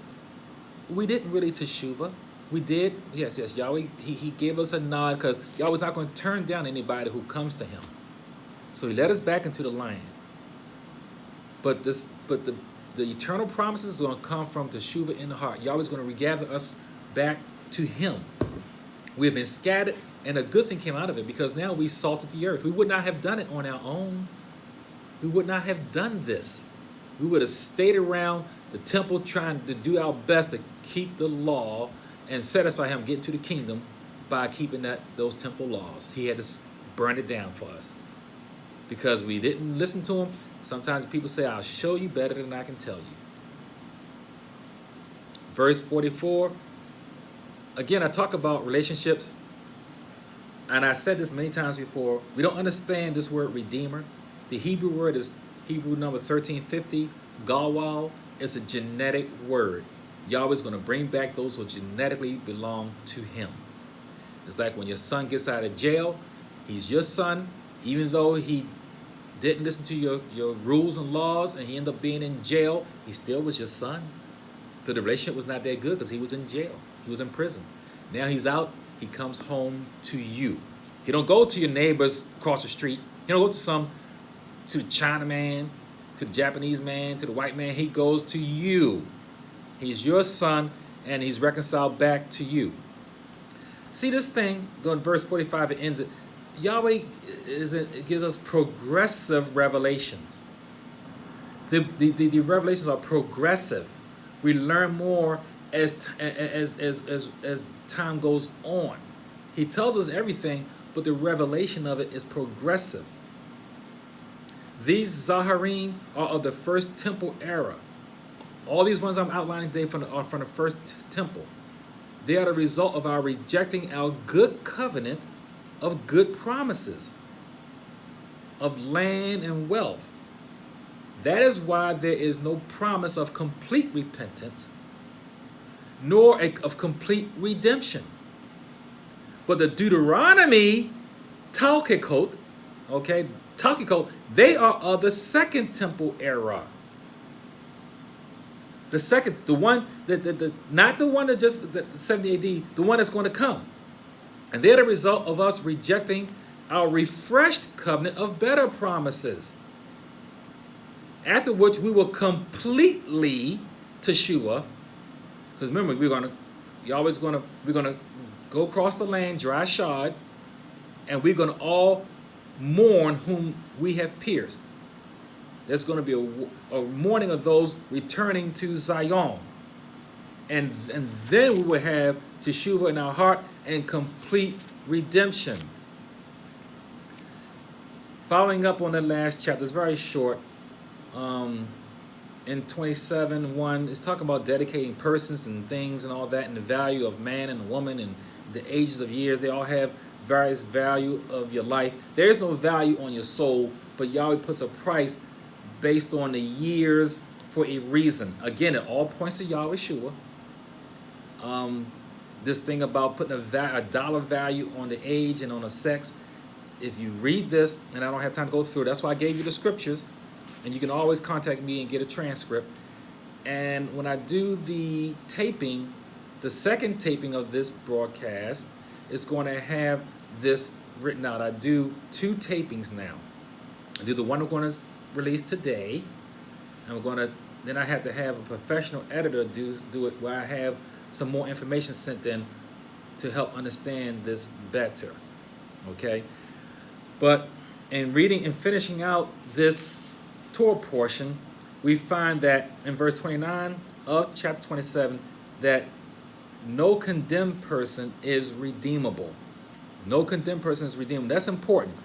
we didn't really teshuvah. We did, yes, Yahweh, he gave us a nod because Yahweh's not going to turn down anybody who comes to him. So he led us back into the land. But the eternal promises are going to come from teshuvah in the heart. Yahweh's going to regather us back to him. We have been scattered, and a good thing came out of it because now we salted the earth. We would not have done it on our own. We would not have done this. We would have stayed around the temple trying to do our best to keep the law and satisfy him getting to the kingdom by keeping those temple laws. He had to burn it down for us because we didn't listen to him. Sometimes people say, I'll show you better than I can tell you. Verse 44, again, I talk about relationships, and I said this many times before. We don't understand this word redeemer. The Hebrew word is Hebrew number 1350, galwal. It's a genetic word. Yahweh's going to bring back those who genetically belong to him. It's like when your son gets out of jail, he's your son, even though he didn't listen to your rules and laws and he ended up being in jail, he still was your son. But the relationship was not that good because he was in jail. He was in prison. Now he's out, he comes home to you. He don't go to your neighbors across the street. He don't go to the China man, to the Japanese man, to the white man. He goes to you. He's your son, and he's reconciled back to you. See this thing, going verse 45, it ends it. Yahweh gives us progressive revelations. The revelations are progressive. We learn more as time goes on. He tells us everything, but the revelation of it is progressive. These Zaharim are of the first temple era. All these ones I'm outlining today are from the first temple. They are the result of our rejecting our good covenant of good promises, of land and wealth. That is why there is no promise of complete repentance, nor of complete redemption. But the Deuteronomy, Talkikot, they are of the second temple era. The second, the one not the one that just the 70 AD, the one that's going to come. And they're the result of us rejecting our refreshed covenant of better promises. After which we will completely teshuvah. Because remember, we're gonna go across the land, dry shod, and we're gonna all mourn whom we have pierced. There's going to be a mourning of those returning to Zion. And then we will have teshuvah in our heart and complete redemption. Following up on the last chapter, it's very short. In 27:1, it's talking about dedicating persons and things and all that, and the value of man and woman and the ages of years. They all have various value of your life. There is no value on your soul, but Yahweh puts a price based on the years for a reason. Again, it all points to Yahweh Shua. This thing about putting a dollar value on the age and on the sex, if you read this, and I don't have time to go through it, that's why I gave you the scriptures, and you can always contact me and get a transcript. And when I do the taping, the second taping of this broadcast is going to have this written out. I do 2 tapings now. I do the one we're going to release today, and then I have to have a professional editor do it where I have some more information sent in to help understand this better. Okay? But in reading and finishing out this Torah portion, we find that in verse 29 of chapter 27 that no condemned person is redeemable. No condemned person is redeemable. That's important.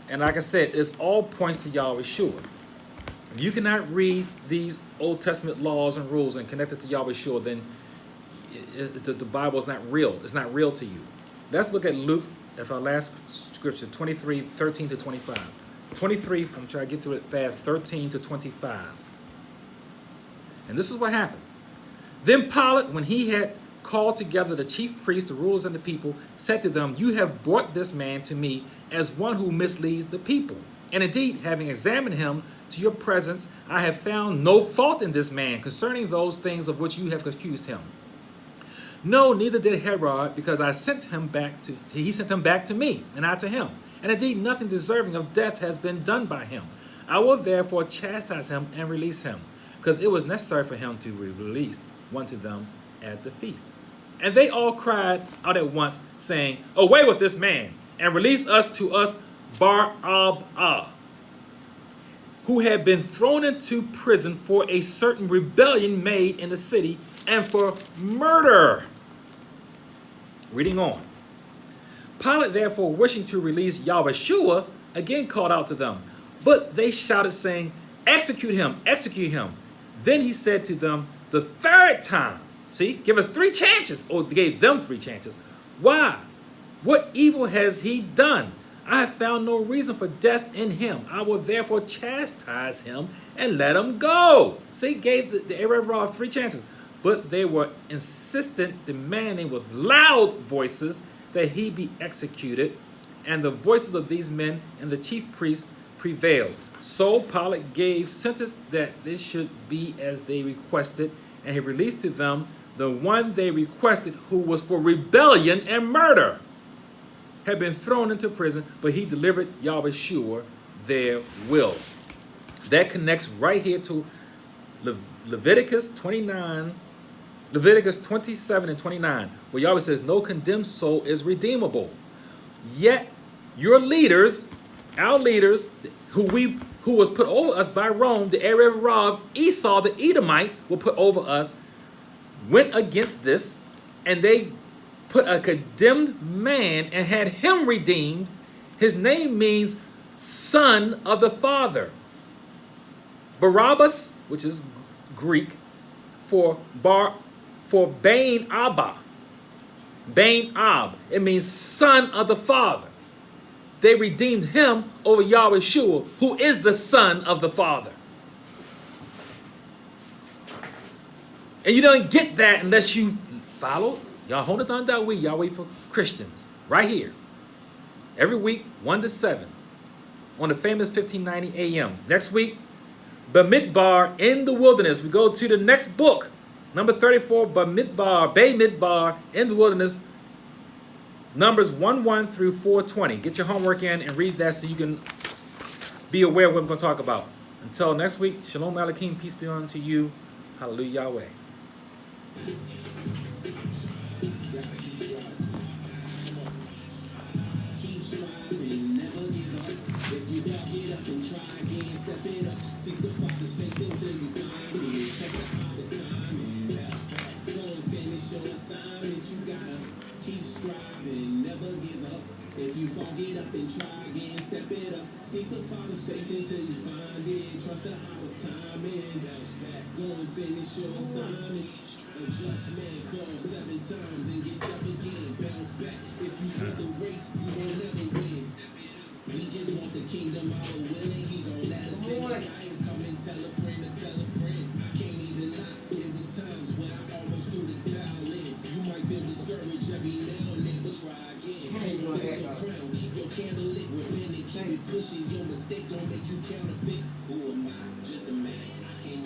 And like I said, it all points to Yahweh Shua. If you cannot read these Old Testament laws and rules and connect it to Yahweh Shua, then the Bible is not real. It's not real to you. Let's look at Luke, that's our last scripture, 23, 13 to 25. 23, I'm trying to get through it fast, 13 to 25. And this is what happened. Then Pilate, when he had called together the chief priests, the rulers, and the people, said to them, "You have brought this man to me as one who misleads the people. And indeed, having examined him to your presence, I have found no fault in this man concerning those things of which you have accused him. No, neither did Herod, because he sent him back to me, and I to him. And indeed, nothing deserving of death has been done by him. I will therefore chastise him and release him, because it was necessary for him to be released one to them at the feast." And they all cried out at once, saying, "Away with this man, and release to us Barabbas, who had been thrown into prison for a certain rebellion made in the city, and for murder." Reading on. Pilate, therefore, wishing to release Yahweh Shua, again called out to them. But they shouted, saying, "Execute him, execute him." Then he said to them the 3rd time, see, give us 3 chances, or gave them 3 chances. "Why? What evil has he done? I have found no reason for death in him. I will therefore chastise him and let him go." See, gave the Arab 3 chances. But they were insistent, demanding with loud voices that he be executed. And the voices of these men and the chief priests prevailed. So Pilate gave sentence that this should be as they requested, and he released to them the one they requested, who was for rebellion and murder, had been thrown into prison, but he delivered Yahweh Shua their will. That connects right here to Leviticus 27 and 29, where Yahweh says, "No condemned soul is redeemable." Yet your leaders, our leaders, who was put over us by Rome, the Arab Rav, Esau, the Edomites, were put over us, went against this, and they put a condemned man and had him redeemed. His name means son of the Father. Barabbas, which is Greek, for Bain Abba. Bain Ab. It means son of the Father. They redeemed him over Yahweh Shua, who is the son of the Father. And you don't get that unless you follow Yahonathan Dawi, Yahweh for Christians, right here. Every week, 1 to 7, on the famous 1590 AM. Next week, Bamidbar in the wilderness. We go to the next book, number 34, Bamidbar in the wilderness, Numbers 1:1 through 4:20. Get your homework in and read that so you can be aware of what I'm going to talk about. Until next week, Shalom Aleichem, peace be unto you. Hallelujah, Yahweh. Keep striving, never give up. If you fuck it up and try again, step it up. Seek the Father's face until you find it. Check the Father's timing. Go and finish your assignment. You gotta keep striving, never give up. If you fuck it up and try again, step it up. Seek the Father's face until you find it. Trust the Father's timing. Bounce back, go and finish your assignment. A just man falls 7 times and gets up again. Bounce back. If you quit the race, you will never win. Step it up. We just want the kingdom out of willing. He gon' let us in the science. Come and tell a friend to tell a friend. mistake don't make you counterfeit.